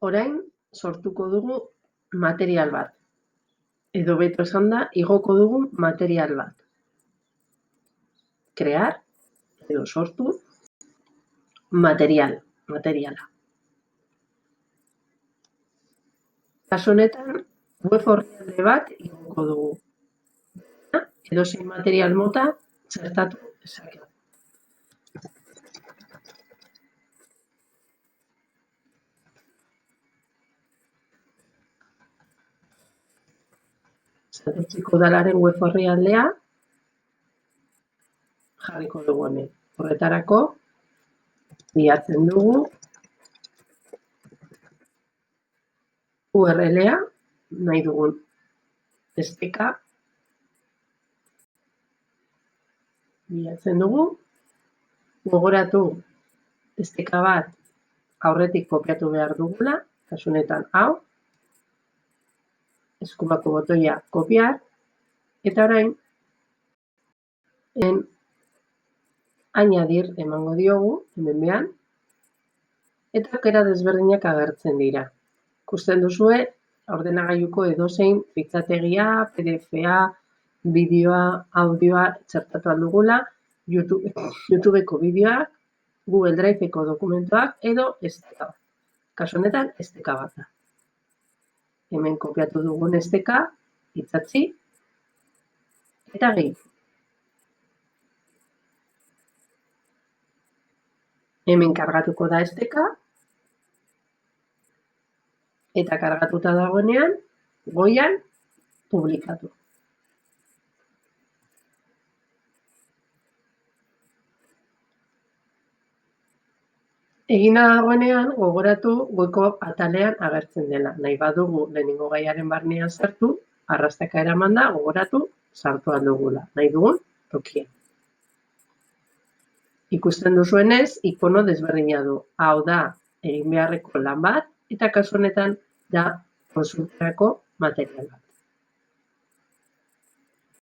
Orain sortuko dugu material bat. Edo beto esanda, igoko dugu material bat. Crear, edo sortu, materiala. Kasu honetan, web orrialde bat igoko dugu. Edozein material mota txertatu dezakegu. Santurtziko udalaren web orrialdea jarriko dugu hemen. Horretarako, bilatzen dugu URL-a, nahi dugun esteka, bilatzen dugu, gogoratu esteka bat aurretik kopiatu behar dugula, kasu honetan hau, eskumako botoia kopiar, eta orain, añadir emango diogu, hemen behan, eta aukera desberdinak agertzen dira. Ikusten duzue, ordenagailuko edozein fitxategia, PDF-a, bideoa, audioa txertatu aldugula, YouTubeko bideoak, Google Drive-eko dokumentuak edo esteka. Kasu honetan, esteka bat da. Hemen kopiatu dugun esteka, itsatsi, eta gehiago. Hemen kargatuko da esteka, eta kargatuta dagoenean, goian, publikatu. Egina dagoenean, gogoratu goiko atalean agertzen dela. Nahi badugu lehenengo gaiaren barnean sartu, arrastaka eramanda, gogoratu, sartu aldugula. Nahi dugun, tokian. Ikusten duzuenez, ikono desberdina du. Hau da, egin beharreko lan bat, eta kasu honetan da konsultarako material bat.